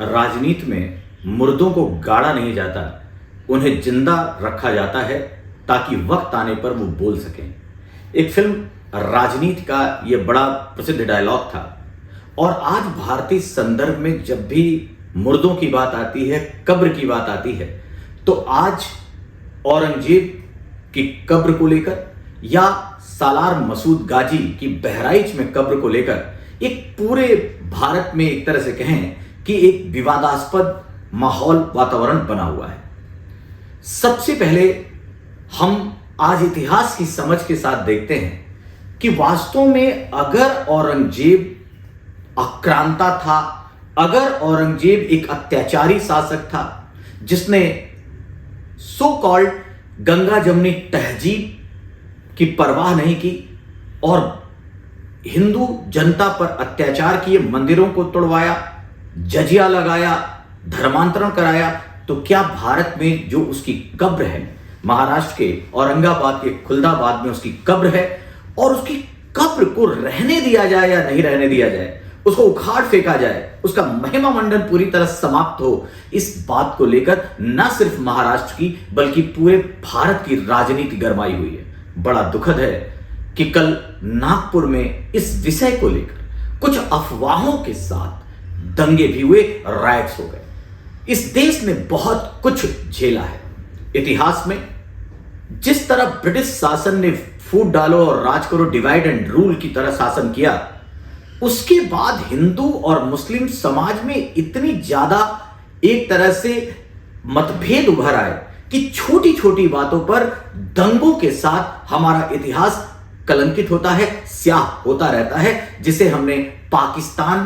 राजनीति में मुर्दों को गाड़ा नहीं जाता, उन्हें जिंदा रखा जाता है ताकि वक्त आने पर वो बोल सकें। एक फिल्म राजनीति का ये बड़ा प्रसिद्ध डायलॉग था। और आज भारतीय संदर्भ में जब भी मुर्दों की बात आती है, कब्र की बात आती है, तो आज औरंगजेब की कब्र को लेकर या सालार मसूद गाजी की बहराइच में कब्र को लेकर एक पूरे भारत में एक तरह से कहें कि एक विवादास्पद माहौल, वातावरण बना हुआ है। सबसे पहले हम आज इतिहास की समझ के साथ देखते हैं कि वास्तव में अगर औरंगजेब आक्रांता था, अगर औरंगजेब एक अत्याचारी शासक था जिसने सो कॉल्ड गंगा जमुनी तहजीब की परवाह नहीं की और हिंदू जनता पर अत्याचार किए, मंदिरों को तोड़वाया, जजिया लगाया, धर्मांतरण कराया, तो क्या भारत में जो उसकी कब्र है, महाराष्ट्र के औरंगाबाद के खुलदाबाद में उसकी कब्र है, और उसकी कब्र को रहने दिया जाए या नहीं रहने दिया जाए, उसको उखाड़ फेंका जाए, उसका महिमा मंडन पूरी तरह समाप्त हो, इस बात को लेकर न सिर्फ महाराष्ट्र की बल्कि पूरे भारत की राजनीति गरमाई हुई है। बड़ा दुखद है कि कल नागपुर में इस विषय को लेकर कुछ अफवाहों के साथ दंगे भी हुए, राइट्स हो गए। इस देश ने बहुत कुछ झेला है। इतिहास में जिस तरह ब्रिटिश शासन ने फूट डालो और राज करो, डिवाइड एंड रूल की तरह शासन किया, उसके बाद हिंदू और मुस्लिम समाज में इतनी ज्यादा एक तरह से मतभेद उभर आए कि छोटी छोटी बातों पर दंगों के साथ हमारा इतिहास कलंकित होता है, स्याह होता रहता है, जिसे हमने पाकिस्तान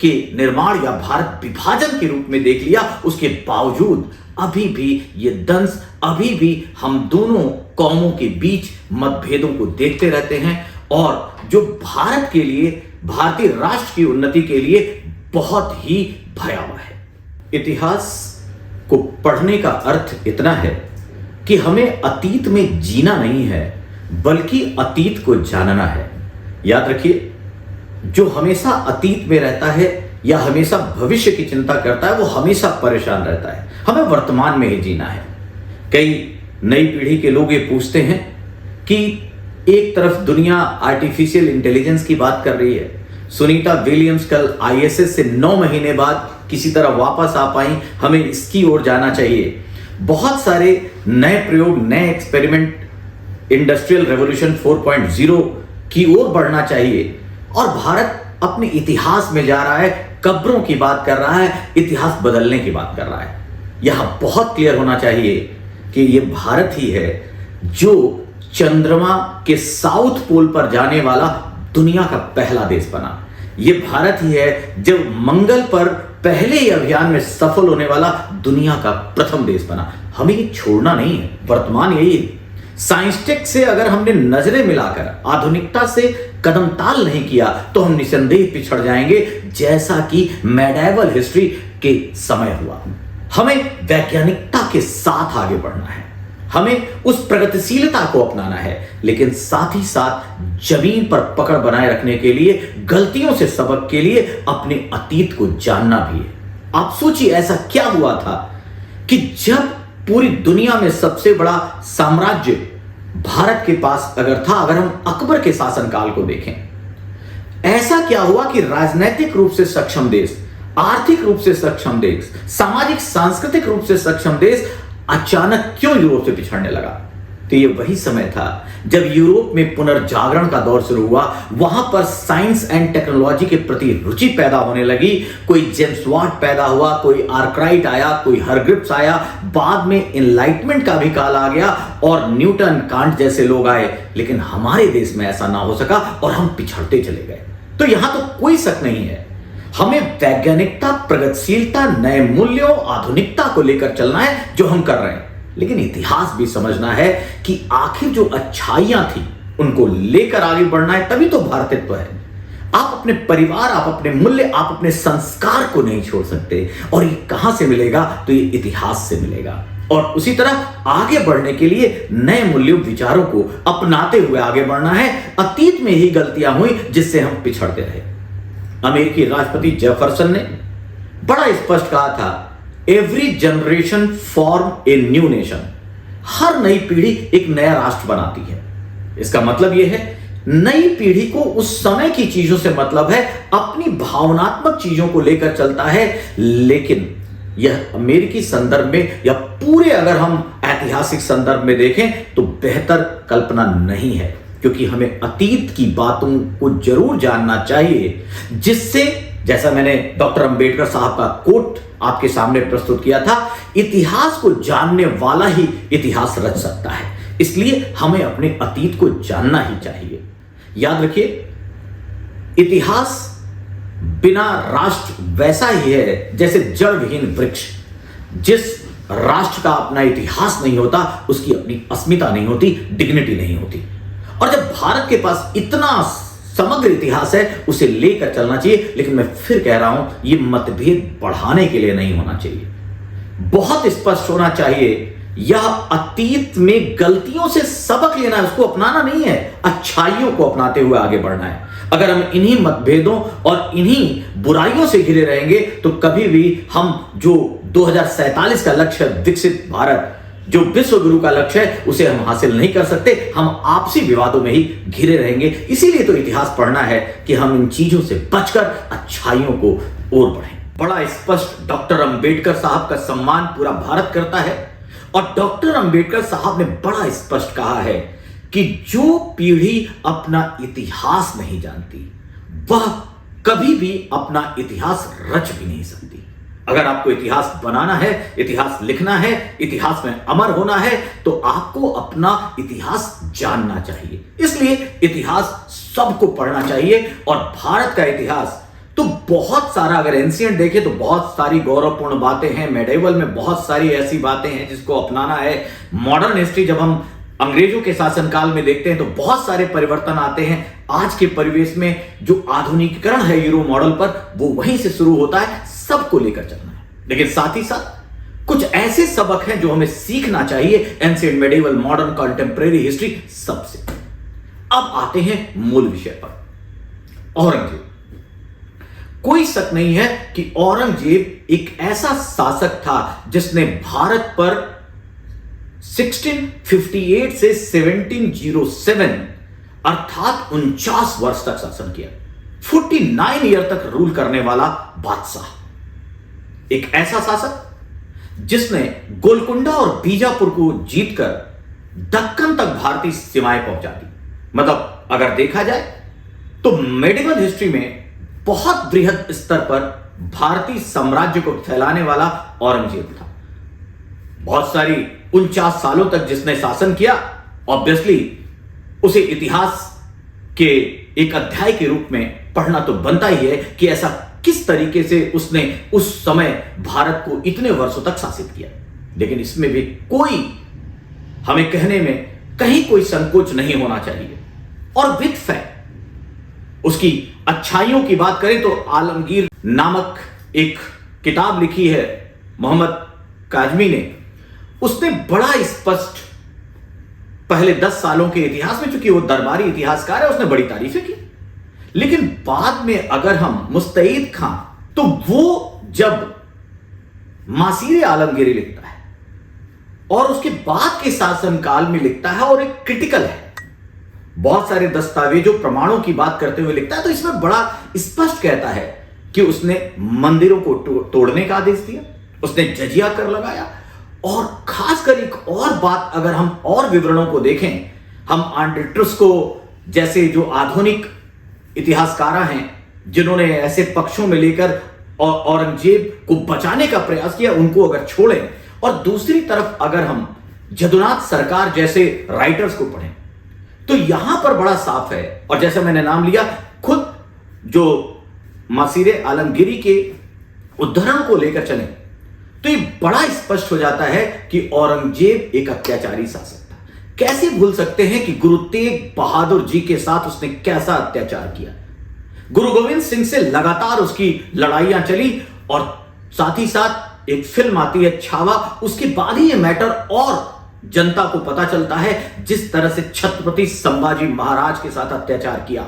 के निर्माण या भारत विभाजन के रूप में देख लिया। उसके बावजूद अभी भी ये दंश, अभी भी हम दोनों कौमों के बीच मतभेदों को देखते रहते हैं, और जो भारत के लिए, भारतीय राष्ट्र की उन्नति के लिए बहुत ही भयावह है। इतिहास को पढ़ने का अर्थ इतना है कि हमें अतीत में जीना नहीं है बल्कि अतीत को जानना है। याद रखिए, जो हमेशा अतीत में रहता है या हमेशा भविष्य की चिंता करता है, वो हमेशा परेशान रहता है। हमें वर्तमान में ही जीना है। कई नई पीढ़ी के लोग ये पूछते हैं कि एक तरफ दुनिया आर्टिफिशियल इंटेलिजेंस की बात कर रही है, सुनीता विलियम्स कल आईएसएस से 9 महीने बाद किसी तरह वापस आ पाई, हमें इसकी ओर जाना चाहिए। बहुत सारे नए प्रयोग, नए एक्सपेरिमेंट, इंडस्ट्रियल रेवोल्यूशन 4.0 की ओर बढ़ना चाहिए, और भारत अपने इतिहास में जा रहा है, कब्रों की बात कर रहा है, इतिहास बदलने की बात कर रहा है। यहां बहुत क्लियर होना चाहिए कि यह भारत ही है जो चंद्रमा के साउथ पोल पर जाने वाला दुनिया का पहला देश बना। यह भारत ही है जो मंगल पर पहले ही अभियान में सफल होने वाला दुनिया का प्रथम देश बना। हमें ये छोड़ना नहीं है, वर्तमान यही है। साइंस टेक से अगर हमने नजरें मिलाकर आधुनिकता से कदम ताल नहीं किया तो हम निसंदेह पिछड़ जाएंगे, जैसा कि मेडाइवल हिस्ट्री के समय हुआ। हमें वैज्ञानिकता के साथ आगे बढ़ना है, हमें उस प्रगतिशीलता को अपनाना है, लेकिन साथ ही साथ जमीन पर पकड़ बनाए रखने के लिए, गलतियों से सबक के लिए अपने अतीत को जानना भी है। आप सोचिए, ऐसा क्या हुआ था कि जब पूरी दुनिया में सबसे बड़ा साम्राज्य भारत के पास अगर था, अगर हम अकबर के शासनकाल को देखें, ऐसा क्या हुआ कि राजनीतिक रूप से सक्षम देश, आर्थिक रूप से सक्षम देश, सामाजिक सांस्कृतिक रूप से सक्षम देश अचानक क्यों यूरोप से पिछड़ने लगा? तो ये वही समय था जब यूरोप में पुनर्जागरण का दौर शुरू हुआ। वहां पर साइंस एंड टेक्नोलॉजी के प्रति रुचि पैदा होने लगी। कोई जेम्स वाट पैदा हुआ, कोई आर्कराइट आया, कोई हरग्रिप्स आया, बाद में एनलाइटमेंट का भी काल आ गया और न्यूटन, कांट जैसे लोग आए। लेकिन हमारे देश में ऐसा ना हो सका और हम पिछड़ते चले गए। तो यहां तो कोई शक नहीं है, हमें वैज्ञानिकता, प्रगतिशीलता, नए मूल्यों, आधुनिकता को लेकर चलना है, जो हम कर रहे हैं। लेकिन इतिहास भी समझना है कि आखिर जो अच्छाइयां थी उनको लेकर आगे बढ़ना है, तभी तो भारतित्व है। आप अपने परिवार, आप अपने मूल्य, आप अपने संस्कार को नहीं छोड़ सकते, और ये कहां से मिलेगा? तो ये इतिहास से मिलेगा। और उसी तरह आगे बढ़ने के लिए नए मूल्यों, विचारों को अपनाते हुए आगे बढ़ना है। अतीत में ही गलतियां हुई जिससे हम पिछड़ते रहे। अमेरिकी राष्ट्रपति जेफरसन ने बड़ा स्पष्ट कहा था, every generation form a new nation. हर नई पीढ़ी एक नया राष्ट्र बनाती है। इसका मतलब यह है, नई पीढ़ी को उस समय की चीजों से मतलब है, अपनी भावनात्मक चीजों को लेकर चलता है। लेकिन यह अमेरिकी संदर्भ में या पूरे अगर हम ऐतिहासिक संदर्भ में देखें तो बेहतर कल्पना नहीं है, क्योंकि हमें अतीत की बातों को जरूर जानना चाहिए, जिससे, जैसा मैंने डॉक्टर अंबेडकर साहब का कोट आपके सामने प्रस्तुत किया था, इतिहास को जानने वाला ही इतिहास रच सकता है। इसलिए हमें अपने अतीत को जानना ही चाहिए। याद रखिए, इतिहास बिना राष्ट्र वैसा ही है जैसे जड़ विहीन वृक्ष। जिस राष्ट्र का अपना इतिहास नहीं होता, उसकी अपनी अस्मिता नहीं होती, डिग्निटी नहीं होती। और जब भारत के पास इतना समग्र इतिहास है, उसे लेकर चलना चाहिए। लेकिन मैं फिर कह रहा हूं, यह मतभेद बढ़ाने के लिए नहीं होना चाहिए। बहुत स्पष्ट होना चाहिए, यह अतीत में गलतियों से सबक लेना है, उसको अपनाना नहीं है, अच्छाइयों को अपनाते हुए आगे बढ़ना है। अगर हम इन्हीं मतभेदों और इन्हीं बुराइयों से घिरे रहेंगे तो कभी भी हम जो 2047 का लक्ष्य है, विकसित भारत, जो विश्व गुरु का लक्ष्य है, उसे हम हासिल नहीं कर सकते। हम आपसी विवादों में ही घिरे रहेंगे। इसीलिए तो इतिहास पढ़ना है कि हम इन चीजों से बचकर अच्छाइयों को ओर बढ़ें। बड़ा स्पष्ट डॉक्टर अंबेडकर साहब का सम्मान पूरा भारत करता है, और डॉक्टर अंबेडकर साहब ने बड़ा स्पष्ट कहा है कि जो पीढ़ी अपना इतिहास नहीं जानती, वह कभी भी अपना इतिहास रच भी नहीं सकती। अगर आपको इतिहास बनाना है, इतिहास लिखना है, इतिहास में अमर होना है, तो आपको अपना इतिहास जानना चाहिए। इसलिए इतिहास सबको पढ़ना चाहिए। और भारत का इतिहास तो बहुत सारा, अगर एंशिएंट देखें तो बहुत सारी गौरवपूर्ण बातें हैं, मेडिवल में बहुत सारी ऐसी बातें हैं जिसको अपनाना है। मॉडर्न हिस्ट्री जब हम अंग्रेजों के शासनकाल में देखते हैं तो बहुत सारे परिवर्तन आते हैं। आज के परिवेश में जो आधुनिकीकरण है यूरो मॉडल पर, वो वहीं से शुरू होता है। सबको लेकर चलना है, लेकिन साथ ही साथ कुछ ऐसे सबक हैं जो हमें सीखना चाहिए, ancient, medieval, modern, contemporary history, सबसे। अब आते हैं मूल विषय पर, औरंगजेब। कोई शक नहीं है कि औरंगजेब एक ऐसा शासक था जिसने भारत पर 1658 से 1707 अर्थात 49 वर्ष तक शासन किया। 49 ईयर तक रूल करने वाला बादशाह, एक ऐसा शासक जिसने गोलकुंडा और बीजापुर को जीतकर दक्कन तक भारतीय सीमाएं पहुंचा दी। मतलब अगर देखा जाए तो मेडिवल हिस्ट्री में बहुत बृहद स्तर पर भारतीय साम्राज्य को फैलाने वाला औरंगजेब था। बहुत सारी 49 सालों तक जिसने शासन किया, ऑब्वियसली उसे इतिहास के एक अध्याय के रूप में पढ़ना तो बनता ही है कि ऐसा किस तरीके से उसने उस समय भारत को इतने वर्षों तक शासित किया। लेकिन इसमें भी कोई, हमें कहने में कहीं कोई संकोच नहीं होना चाहिए। और विद फैक्ट उसकी अच्छाइयों की बात करें तो आलमगीर नामक एक किताब लिखी है मोहम्मद काजमी ने। उसने बड़ा स्पष्ट पहले 10 सालों के इतिहास में, चूंकि वो दरबारी इतिहासकार है, उसने बड़ी तारीफें की। लेकिन बाद में अगर हम मुस्तईद खां, तो वो जब मासीरे आलमगीरी लिखता है और उसके बाद के शासनकाल में लिखता है और एक क्रिटिकल है, बहुत सारे दस्तावेजों प्रमाणों की बात करते हुए लिखता है, तो इसमें बड़ा स्पष्ट कहता है कि उसने मंदिरों को तोड़ने का आदेश दिया, उसने जजिया कर लगाया। और खासकर एक और बात, अगर हम और विवरणों को देखें, हम आंड्रेट्रुस को जैसे जो आधुनिक इतिहासकार हैं जिन्होंने ऐसे पक्षों में लेकर औरंगजेब को बचाने का प्रयास किया, उनको अगर छोड़ें, और दूसरी तरफ अगर हम जदुनाथ सरकार जैसे राइटर्स को पढ़ें, तो यहां पर बड़ा साफ है। और जैसे मैंने नाम लिया, खुद जो मासीरे आलमगीरी के उद्धरण को लेकर चलें तो ये बड़ा स्पष्ट हो जाता है कि औरंगजेब एक अत्याचारी शासक था। कैसे भूल सकते हैं कि गुरु तेग बहादुर जी के साथ उसने कैसा अत्याचार किया। गुरु गोविंद सिंह से लगातार उसकी लड़ाइयां चली, और साथ ही साथ एक फिल्म आती है छावा, उसके बाद ही ये मैटर और जनता को पता चलता है जिस तरह से छत्रपति संभाजी महाराज के साथ अत्याचार किया।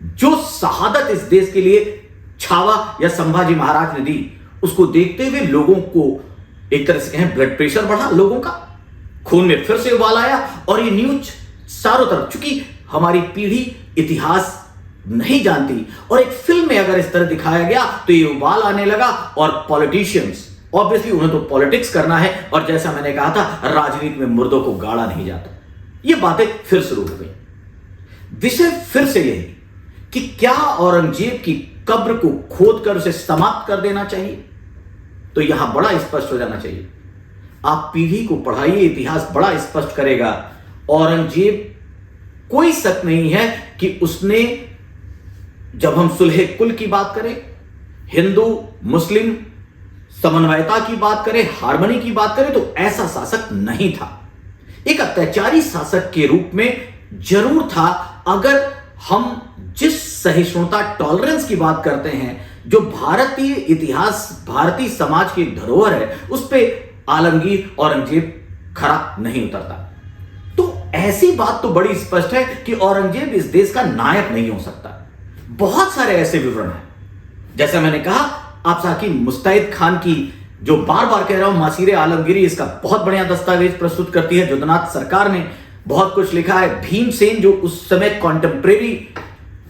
जो शहादत इस देश के लिए छावा या संभाजी महाराज ने दी, उसको देखते हुए लोगों को एक तरह से कहें ब्लड प्रेशर बढ़ा, लोगों का खून में फिर से उबाल आया और ये न्यूज चारों तरफ, चूंकि हमारी पीढ़ी इतिहास नहीं जानती और एक फिल्म में अगर इस तरह दिखाया गया तो ये उबाल आने लगा और पॉलिटिशियंस ऑब्वियसली उन्हें तो पॉलिटिक्स करना है और जैसा मैंने कहा था राजनीति में मुर्दों को गाड़ा नहीं जाता। ये बातें फिर शुरू हो गई। विषय फिर से यही कि क्या औरंगजेब की कब्र को खोदकर उसे समाप्त कर देना चाहिए? तो यहां बड़ा स्पष्ट हो जाना चाहिए। आप पीढ़ी को पढ़ाइए, इतिहास बड़ा स्पष्ट करेगा। औरंगजेब कोई शक नहीं है कि उसने, जब हम सुलह कुल की बात करें, हिंदू मुस्लिम समन्वयता की बात करें, हार्मनी की बात करें, तो ऐसा शासक नहीं था। एक अत्याचारी शासक के रूप में जरूर था। अगर हम जिस सहिष्णुता टॉलरेंस की बात करते हैं, जो भारतीय इतिहास भारतीय समाज की धरोहर है, उस पे आलमगीर औरंगजेब खरा नहीं उतरता। तो ऐसी बात तो बड़ी स्पष्ट है कि औरंगजेब इस देश का नायक नहीं हो सकता। बहुत सारे ऐसे विवरण हैं, जैसा मैंने कहा आप साकी मुस्तैद खान की, जो बार बार कह रहा हूं, मासीरे आलमगीरी इसका बहुत बढ़िया दस्तावेज प्रस्तुत करती है। जुद्दनाथ सरकार ने बहुत कुछ लिखा है। भीमसेन जो उस समय कॉन्टेम्परेरी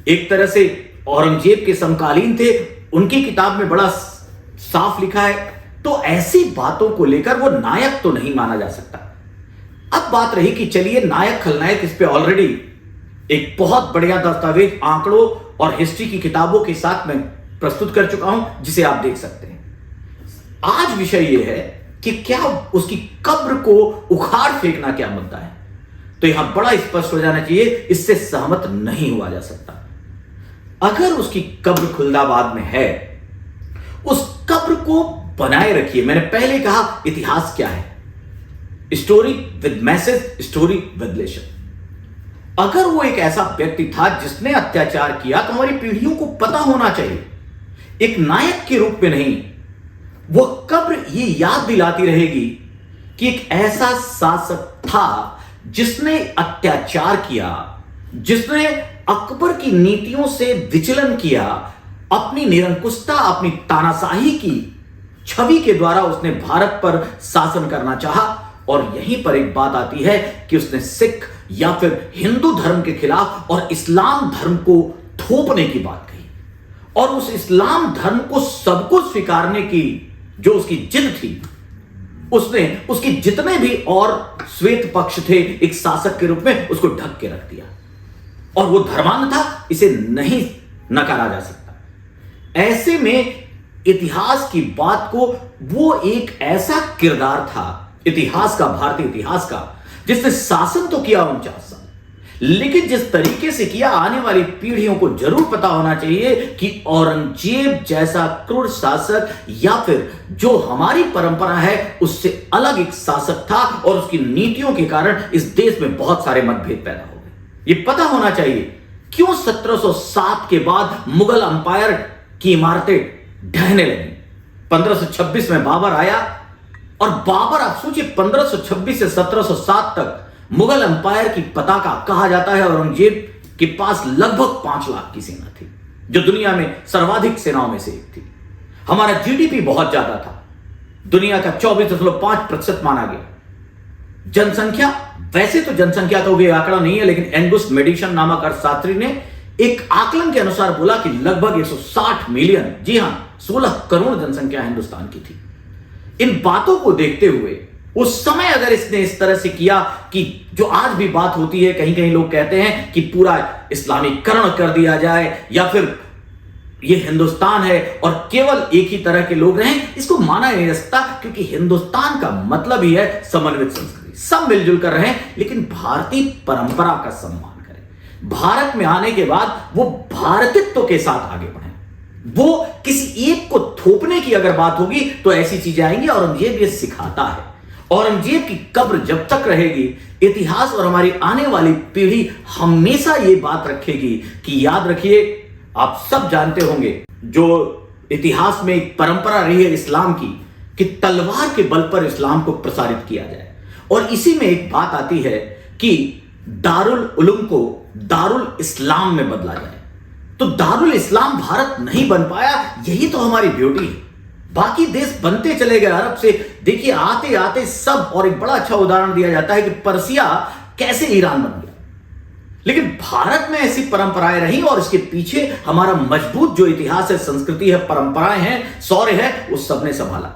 एक तरह से औरंगजेब के समकालीन थे, उनकी किताब में बड़ा साफ लिखा है। तो ऐसी बातों को लेकर वो नायक तो नहीं माना जा सकता। अब बात रही कि चलिए नायक खलनायक, इस पे ऑलरेडी एक बहुत बढ़िया दस्तावेज आंकड़ों और हिस्ट्री की किताबों के साथ मैं प्रस्तुत कर चुका हूं, जिसे आप देख सकते हैं। आज विषय यह है कि क्या उसकी कब्र को उखाड़ फेंकना क्या मुद्दा है? तो यहां बड़ा स्पष्ट हो जाना चाहिए, इससे सहमत नहीं हुआ जा सकता। अगर उसकी कब्र खुलदाबाद में है, उस कब्र को बनाए रखिए। मैंने पहले कहा इतिहास क्या है, story with message, story with lesson. अगर वो एक ऐसा व्यक्ति था जिसने अत्याचार किया, तो हमारी पीढ़ियों को पता होना चाहिए, एक नायक के रूप में नहीं। वो कब्र ये याद दिलाती रहेगी कि एक ऐसा शासक था जिसने अत्याचार किया, जिसने अकबर की नीतियों से विचलन किया, अपनी निरंकुशता, अपनी तानाशाही की छवि के द्वारा उसने भारत पर शासन करना चाहा। और यहीं पर एक बात आती है कि उसने सिख या फिर हिंदू धर्म के खिलाफ और इस्लाम धर्म को थोपने की बात कही, और उस इस्लाम धर्म को सबको स्वीकारने की जो उसकी जिद थी, उसने उसकी जितने भी और श्वेत पक्ष थे एक शासक के रूप में, उसको ढक के रख दिया। और वो धर्मांध था, इसे नहीं नकारा जा सकता। ऐसे में इतिहास की बात को, वो एक ऐसा किरदार था इतिहास का, भारतीय इतिहास का, जिसने शासन तो किया 49 साल, लेकिन जिस तरीके से किया, आने वाली पीढ़ियों को जरूर पता होना चाहिए कि औरंगजेब जैसा क्रूर शासक या फिर जो हमारी परंपरा है उससे अलग एक शासक था, और उसकी नीतियों के कारण इस देश में बहुत सारे मतभेद पैदा हो गए। ये पता होना चाहिए क्यों 1707 के बाद मुगल अंपायर की इमारतें ढहने लगी। 1526 में बाबर आया, और बाबर, आप सोचिए 1526 से 1707 तक मुगल अंपायर की पताका, कहा जाता है औरंगजेब के पास लगभग 5 लाख की सेना थी, जो दुनिया में सर्वाधिक सेनाओं में से एक थी। हमारा जीडीपी बहुत ज्यादा था, दुनिया का 24.5% माना गया। जनसंख्या, वैसे तो जनसंख्या का कोई आंकड़ा नहीं है, लेकिन एंगुस मेडिसन नामक अर्थशास्त्री ने एक आकलन के अनुसार बोला कि लगभग 160 मिलियन, जी हां 16 करोड़ जनसंख्या हिंदुस्तान की थी। इन बातों को देखते हुए उस समय अगर इसने इस तरह से किया कि जो आज भी बात होती है, कहीं कहीं लोग कहते हैं कि पूरा इस्लामीकरण कर दिया जाए या फिर ये हिंदुस्तान है और केवल एक ही तरह के लोग रहें, इसको माना नहीं जा सकता, क्योंकि हिंदुस्तान का मतलब ही है समन्वित संस्कृति, सब मिलजुल कर रहें, लेकिन भारतीय परंपरा का सम्मान करें। भारत में आने के बाद वो भारतित्व के साथ आगे बढ़े। वो किसी एक को थोपने की अगर बात होगी तो ऐसी चीजें आएंगी। औरंगजेब ये सिखाता है। औरंगजेब की कब्र जब तक रहेगी, इतिहास और हमारी आने वाली पीढ़ी हमेशा ये बात रखेगी कि याद रखिए, आप सब जानते होंगे जो इतिहास में एक परंपरा रही है इस्लाम की, कि तलवार के बल पर इस्लाम को प्रसारित किया जाए। और इसी में एक बात आती है कि दारुल उलूम को दारुल इस्लाम में बदला जाए। तो दारुल इस्लाम भारत नहीं बन पाया, यही तो हमारी ब्यूटी है। बाकी देश बनते चले गए अरब से। देखिए आते आते सब, और एक बड़ा अच्छा उदाहरण दिया जाता है कि पर्सिया कैसे ईरान बन गया। लेकिन भारत में ऐसी परंपराएं रही और इसके पीछे हमारा मजबूत जो इतिहास है, संस्कृति है, परंपराएं हैं, शौर्य है, उस सबने संभाला।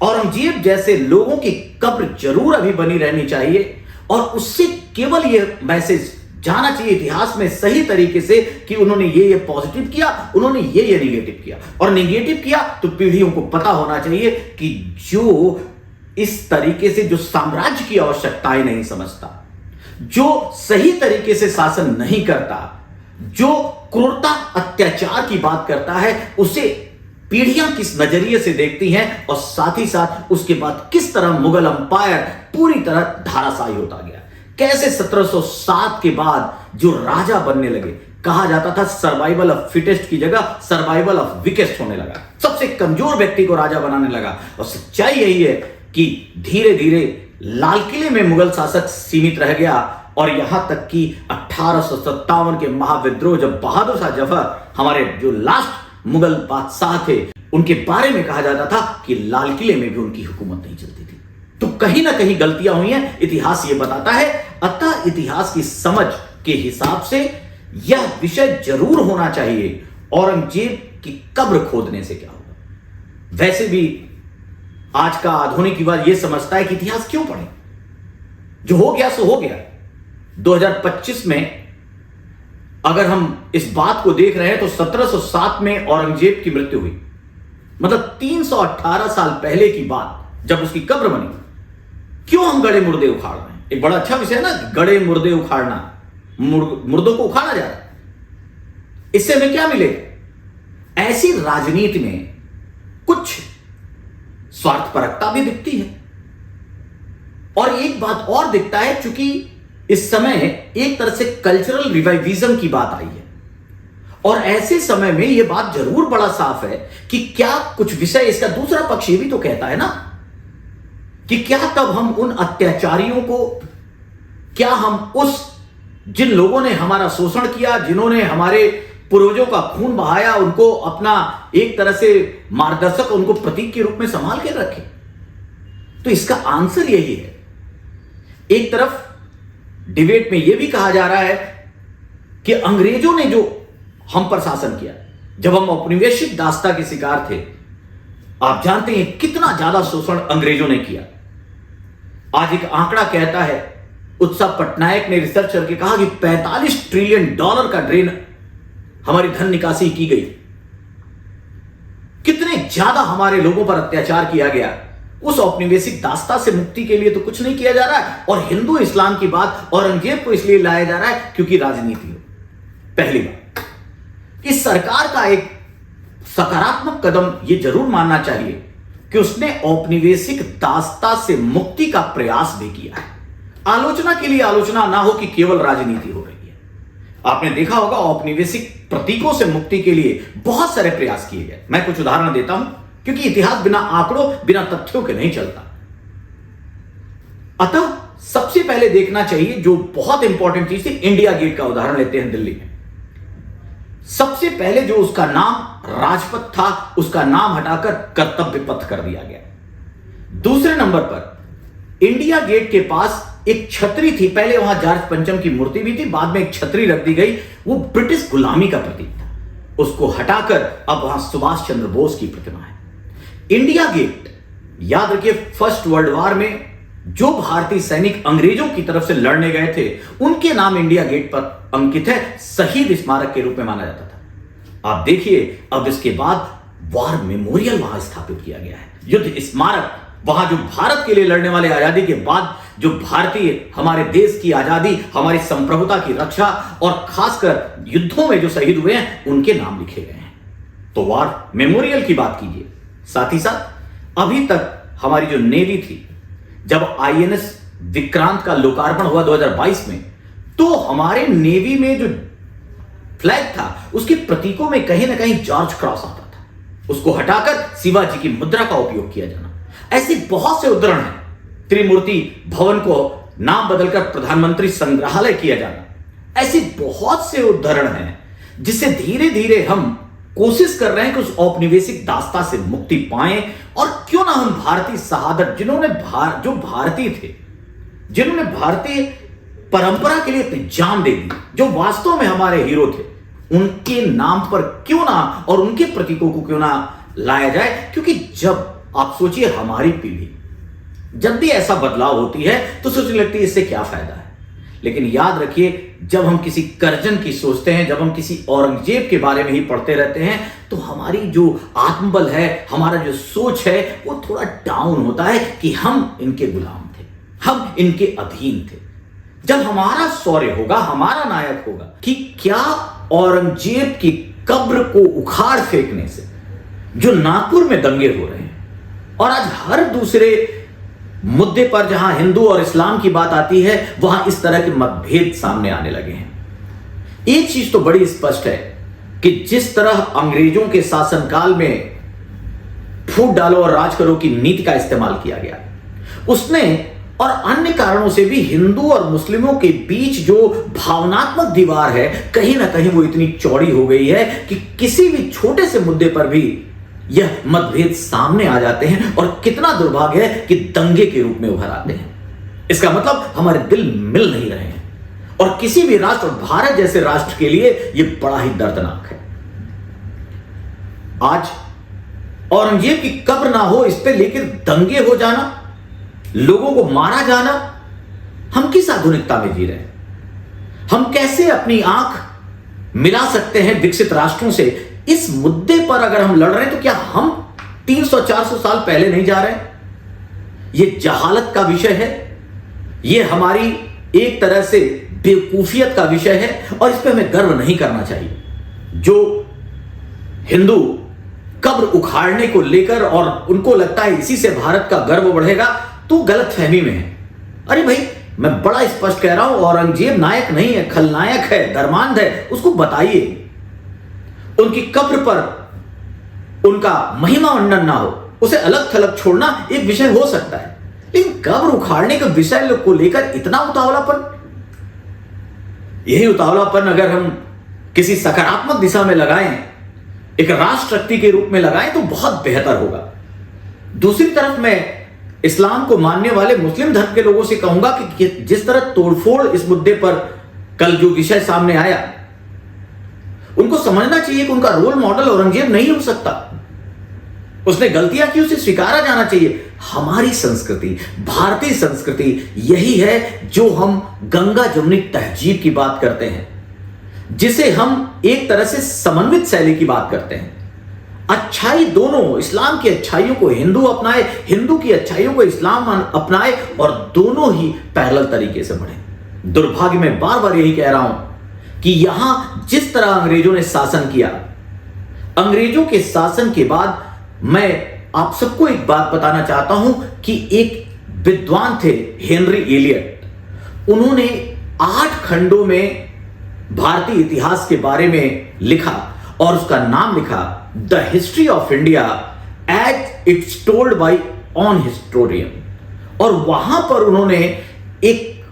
औरंगजेब जैसे लोगों की कब्र जरूर अभी बनी रहनी चाहिए और उससे केवल यह मैसेज जाना चाहिए इतिहास में सही तरीके से कि उन्होंने ये पॉजिटिव किया, उन्होंने ये निगेटिव किया। और निगेटिव किया तो पीढ़ियों को पता होना चाहिए कि जो इस तरीके से जो साम्राज्य की आवश्यकताएं नहीं समझता, जो सही तरीके से शासन नहीं करता, जो क्रूरता अत्याचार की बात करता है, उसे पीढ़ियां किस नजरिए से देखती हैं और साथ ही साथ उसके बाद किस तरह मुगल अंपायर पूरी तरह धाराशायी होता गया। कैसे 1707 के बाद जो राजा बनने लगे, कहा जाता था सर्वाइवल ऑफ फिटेस्ट की जगह सर्वाइवल ऑफ वीकेस्ट होने लगा, सबसे कमजोर व्यक्ति को राजा बनाने लगा। और सच्चाई यही है कि धीरे धीरे लाल किले में मुगल शासक सीमित रह गया और यहां तक कि 1857 के महाविद्रोह, जब बहादुर शाह जफर हमारे जो लास्ट मुगल बादशाह थे, उनके बारे में कहा जाता था कि लाल किले में भी उनकी हुकूमत नहीं चलती थी। तो कहीं ना कहीं गलतियां हुई हैं, इतिहास ये बताता है। अतः इतिहास की समझ के हिसाब से यह विषय जरूर होना चाहिए, औरंगजेब की कब्र खोदने से क्या होगा। वैसे भी आज का आधुनिक युवा यह समझता है कि इतिहास क्यों पढ़े, जो हो गया सो हो गया। 2025 में अगर हम इस बात को देख रहे हैं तो 1707 में औरंगजेब की मृत्यु हुई, मतलब 318 साल पहले की बात जब उसकी कब्र बनी। क्यों हम गड़े मुर्दे उखाड़ रहे हैं? एक बड़ा अच्छा विषय है ना, गड़े मुर्दे उखाड़ना, मुर्दों को उखाड़ा जा रहा है। इससे हमें क्या मिलेगा? ऐसी राजनीति में कुछ स्वार्थपरकता भी दिखती है और एक बात और दिखता है, चूंकि इस समय एक तरह से कल्चरल रिवाइविज्म की बात आई है और ऐसे समय में यह बात जरूर बड़ा साफ है कि क्या कुछ विषय, इसका दूसरा पक्ष ये भी तो कहता है ना कि क्या तब हम उन अत्याचारियों को, क्या हम उस जिन लोगों ने हमारा शोषण किया, जिन्होंने हमारे पूर्वजों का खून बहाया, उनको अपना एक तरह से मार्गदर्शक, उनको प्रतीक के रूप में संभाल के रखे? तो इसका आंसर यही है। एक तरफ डिबेट में यह भी कहा जा रहा है कि अंग्रेजों ने जो हम पर शासन किया, जब हम औपनिवेशिक दासता के शिकार थे, आप जानते हैं कितना ज्यादा शोषण अंग्रेजों ने किया। आज एक आंकड़ा कहता है, उत्सव पटनायक ने रिसर्च करके कहा कि 45 ट्रिलियन डॉलर का ड्रेन हमारी धन निकासी की गई। कितने ज्यादा हमारे लोगों पर अत्याचार किया गया। उस औपनिवेशिक दासता से मुक्ति के लिए तो कुछ नहीं किया जा रहा है। और हिंदू इस्लाम की बात औरंगजेब को इसलिए लाया जा रहा है क्योंकि राजनीति हो। पहली बात, इस सरकार का एक सकारात्मक कदम यह जरूर मानना चाहिए कि उसने औपनिवेशिक दासता से मुक्ति का प्रयास भी किया है। आलोचना के लिए आलोचना ना हो कि केवल राजनीति हो रही है। आपने देखा होगा औपनिवेशिक प्रतीकों से मुक्ति के लिए बहुत सारे प्रयास किए गए। मैं कुछ उदाहरण देता हूं क्योंकि इतिहास बिना आंकड़ों, बिना तथ्यों के नहीं चलता। अतः सबसे पहले देखना चाहिए जो बहुत इंपॉर्टेंट चीज थी, इंडिया गेट का उदाहरण लेते हैं। दिल्ली में सबसे पहले जो उसका नाम राजपथ था, उसका नाम हटाकर कर्तव्य पथ कर दिया गया। दूसरे नंबर पर इंडिया गेट के पास एक छतरी थी। पहले वहां जॉर्ज पंचम की मूर्ति भी थी, बाद में एक छतरी रख दी गई, वो ब्रिटिश गुलामी का प्रतीक था। उसको हटाकर अब वहां सुभाष चंद्र बोस की प्रतिमा है। इंडिया गेट, याद रखिए, फर्स्ट वर्ल्ड वॉर में जो भारतीय सैनिक अंग्रेजों की तरफ से लड़ने गए थे, उनके नाम इंडिया गेट पर अंकित है, शहीद स्मारक के रूप में माना जाता था। आप देखिए, अब इसके बाद वॉर मेमोरियल वहां स्थापित किया गया है, युद्ध स्मारक। वहां जो भारत के लिए लड़ने वाले, आजादी के बाद जो भारतीय, हमारे देश की आजादी, हमारी संप्रभुता की रक्षा और खासकर युद्धों में जो शहीद हुए हैं, उनके नाम लिखे गए हैं। तो वॉर मेमोरियल की बात कीजिए। साथ ही साथ अभी तक हमारी जो नेवी थी, जब आईएनएस विक्रांत का लोकार्पण हुआ 2022 में, तो हमारे नेवी में जो फ्लैग था, उसके प्रतीकों में कहीं ना कहीं जॉर्ज क्रॉस आता था। उसको हटाकर शिवाजी की मुद्रा का उपयोग किया जाना। ऐसे बहुत से उदाहरण हैं। त्रिमूर्ति भवन को नाम बदलकर प्रधानमंत्री संग्रहालय किया जाना। ऐसे बहुत से उदाहरण हैं जिससे धीरे धीरे हम कोशिश कर रहे हैं कि उस औपनिवेशिक दास्ता से मुक्ति पाएं। और क्यों ना हम भारतीय शहादत, जो भारतीय थे, जिन्होंने भारतीय परंपरा के लिए अपनी जान दे दी, जो वास्तव में हमारे हीरो थे, उनके नाम पर क्यों ना और उनके प्रतीकों को क्यों ना लाया जाए। क्योंकि जब आप सोचिए, हमारी पीढ़ी जब भी ऐसा बदलाव होती है तो सोचने लगती है इससे क्या फायदा है। लेकिन याद रखिए, जब हम किसी कर्जन की सोचते हैं, जब हम किसी औरंगजेब के बारे में ही पढ़ते रहते हैं, तो हमारी जो आत्मबल है, हमारा जो सोच है, वो थोड़ा डाउन होता है कि हम इनके गुलाम थे, हम इनके अधीन थे। जब हमारा शौर्य होगा, हमारा नायक होगा कि क्या औरंगजेब की कब्र को उखाड़ फेंकने से जो नागपुर में दंगे हो रहे हैं, और आज हर दूसरे मुद्दे पर जहां हिंदू और इस्लाम की बात आती है, वहां इस तरह के मतभेद सामने आने लगे हैं। एक चीज तो बड़ी स्पष्ट है कि जिस तरह अंग्रेजों के शासनकाल में फूट डालो और राज करो की नीति का इस्तेमाल किया गया, उसने और अन्य कारणों से भी हिंदू और मुस्लिमों के बीच जो भावनात्मक दीवार है, कहीं ना कहीं वो इतनी चौड़ी हो गई है कि किसी भी छोटे से मुद्दे पर भी यह मतभेद सामने आ जाते हैं। और कितना दुर्भाग्य है कि दंगे के रूप में उभर आते हैं। इसका मतलब हमारे दिल मिल नहीं रहे हैं, और किसी भी राष्ट्र, भारत जैसे राष्ट्र के लिए यह बड़ा ही दर्दनाक है। आज औरंगजेब की कब्र ना हो, इस पे लेकर दंगे हो जाना, लोगों को मारा जाना, हम किस आधुनिकता में जी रहे हैं? हम कैसे अपनी आंख मिला सकते हैं विकसित राष्ट्रों से? इस मुद्दे पर अगर हम लड़ रहे हैं तो क्या हम 300-400 साल पहले नहीं जा रहे? यह जहालत का विषय है, यह हमारी एक तरह से बेवकूफियत का विषय है, और इस पर हमें गर्व नहीं करना चाहिए। जो हिंदू कब्र उखाड़ने को लेकर और उनको लगता है इसी से भारत का गर्व बढ़ेगा, तो गलत फहमी में है। अरे भाई, मैं बड़ा स्पष्ट कह रहा हूं, औरंगजेब नायक नहीं है, खलनायक है, धर्मांध है, उसको बताइए। उनकी कब्र पर उनका महिमा मंडन ना हो, उसे अलग थलग छोड़ना एक विषय हो सकता है, लेकिन कब्र उखाड़ने के विषय को लेकर इतना उतावलापन, यही उतावलापन अगर हम किसी सकारात्मक दिशा में लगाएं, एक राष्ट्रशक्ति के रूप में लगाएं, तो बहुत बेहतर होगा। दूसरी तरफ मैं इस्लाम को मानने वाले मुस्लिम धर्म के लोगों से कहूंगा कि जिस तरह तोड़फोड़ इस मुद्दे पर कल जो विषय सामने आया, उनको समझना चाहिए कि उनका रोल मॉडल औरंगजेब नहीं हो सकता। उसने गलतियां की, उसे स्वीकारा जाना चाहिए। हमारी संस्कृति, भारतीय संस्कृति यही है जो हम गंगा जमुनी तहजीब की बात करते हैं, जिसे हम एक तरह से समन्वित शैली की बात करते हैं। अच्छाई दोनों, इस्लाम की अच्छाइयों को हिंदू अपनाए, हिंदू की अच्छाइयों को इस्लाम अपनाए, और दोनों ही पैरेलल तरीके से बढ़े। दुर्भाग्य में बार बार यही कह रहा हूं कि यहां जिस तरह अंग्रेजों ने शासन किया, अंग्रेजों के शासन के बाद मैं आप सबको एक बात बताना चाहता हूं कि एक विद्वान थे हेनरी एलियट, उन्होंने 8 खंडों में भारतीय इतिहास के बारे में लिखा, और उसका नाम लिखा the history of India as it's told by an historian. और वहां पर उन्होंने एक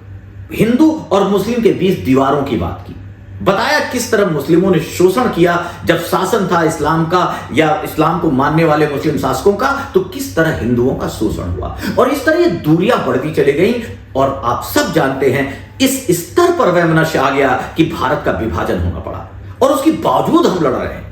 हिंदू और मुस्लिम के बीच दीवारों की बात की, बताया किस तरह मुस्लिमों ने शोषण किया जब शासन था इस्लाम का, या इस्लाम को मानने वाले मुस्लिम शासकों का, तो किस तरह हिंदुओं का शोषण हुआ। और इस तरह ये दूरियां बढ़ती चली गई, और आप सब जानते हैं इस स्तर पर वैमनस्य आ गया कि भारत का विभाजन होना पड़ा, और उसके बावजूद हम लड़ रहे हैं।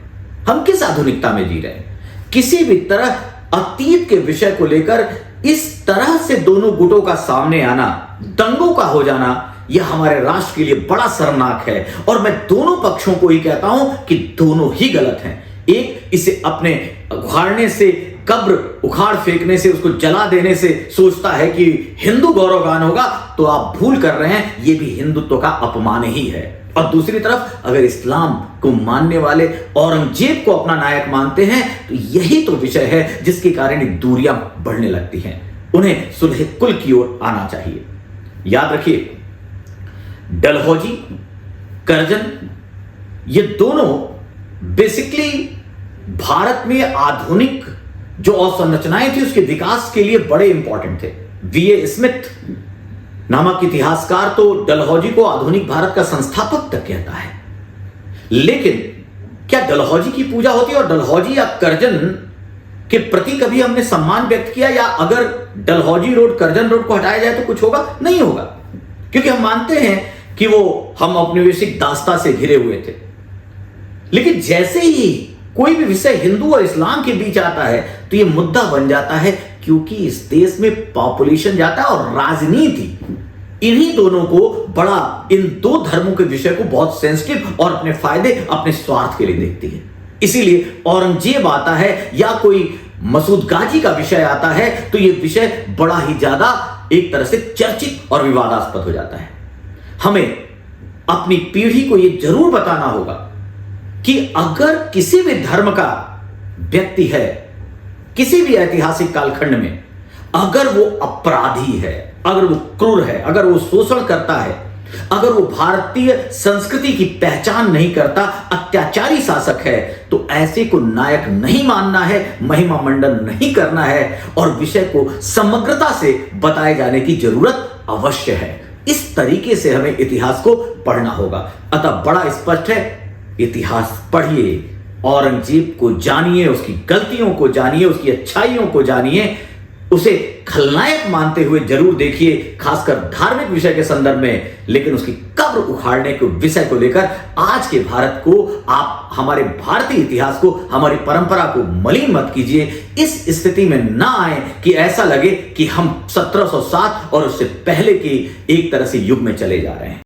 हम किस आधुनिकता में जी रहे हैं? किसी भी तरह अतीत के विषय को लेकर इस तरह से दोनों गुटों का सामने आना, दंगों का हो जाना, यह हमारे राष्ट्र के लिए बड़ा शर्मनाक है। और मैं दोनों पक्षों को ही कहता हूं कि दोनों ही गलत हैं। एक इसे अपने उखाड़ने से, कब्र उखाड़ फेंकने से, उसको जला देने से सोचता है कि हिंदू गौरवगान होगा, तो आप भूल कर रहे हैं, यह भी हिंदुत्व का अपमान ही है। और दूसरी तरफ अगर इस्लाम को मानने वाले औरंगजेब को अपना नायक मानते हैं, तो यही तो विषय है जिसके कारण दूरियां बढ़ने लगती हैं। उन्हें सुलह कुल की ओर आना चाहिए। याद रखिए, डलहौजी, करजन, ये दोनों बेसिकली भारत में आधुनिक जो अवसंरचनाएं थी उसके विकास के लिए बड़े इंपॉर्टेंट थे। वीए स्मिथ नामक इतिहासकार तो डलहौजी को आधुनिक भारत का संस्थापक तक कहता है, लेकिन क्या डलहौजी की पूजा होती है और डलहौजी या करजन के प्रति कभी हमने सम्मान व्यक्त किया, या अगर डलहौजी रोड करजन रोड को हटाया जाए तो कुछ होगा? नहीं होगा, क्योंकि हम मानते हैं कि वो हम औपनिवेशिक दास्ता से घिरे हुए थे। लेकिन जैसे ही कोई भी विषय हिंदू और इस्लाम के बीच आता है तो यह मुद्दा बन जाता है, क्योंकि इस देश में पॉपुलेशन जाता है और राजनीति इन्हीं दोनों को बड़ा, इन दो धर्मों के विषय को बहुत सेंसिटिव और अपने फायदे, अपने स्वार्थ के लिए देखती है। इसीलिए औरंगजेब आता है या कोई मसूद गाजी का विषय आता है तो यह विषय बड़ा ही ज्यादा एक तरह से चर्चित और विवादास्पद हो जाता है। हमें अपनी पीढ़ी को यह जरूर बताना होगा कि अगर किसी भी धर्म का व्यक्ति है, किसी भी ऐतिहासिक कालखंड में, अगर वो अपराधी है, अगर वो क्रूर है, अगर वो शोषण करता है, अगर वो भारतीय संस्कृति की पहचान नहीं करता, अत्याचारी शासक है, तो ऐसे को नायक नहीं मानना है, महिमा मंडन नहीं करना है और विषय को समग्रता से बताए जाने की जरूरत अवश्य है। इस तरीके से हमें इतिहास को पढ़ना होगा। अतः बड़ा स्पष्ट है, इतिहास पढ़िए, औरंगजेब को जानिए, उसकी गलतियों को जानिए, उसकी अच्छाइयों को जानिए, उसे खलनायक मानते हुए जरूर देखिए, खासकर धार्मिक विषय के संदर्भ में। लेकिन उसकी कब्र उखाड़ने के विषय को लेकर आज के भारत को, आप हमारे भारतीय इतिहास को, हमारी परंपरा को मलिन मत कीजिए। इस स्थिति में ना आए कि ऐसा लगे कि हम 1707 और उससे पहले के एक तरह से युग में चले जा रहे हैं।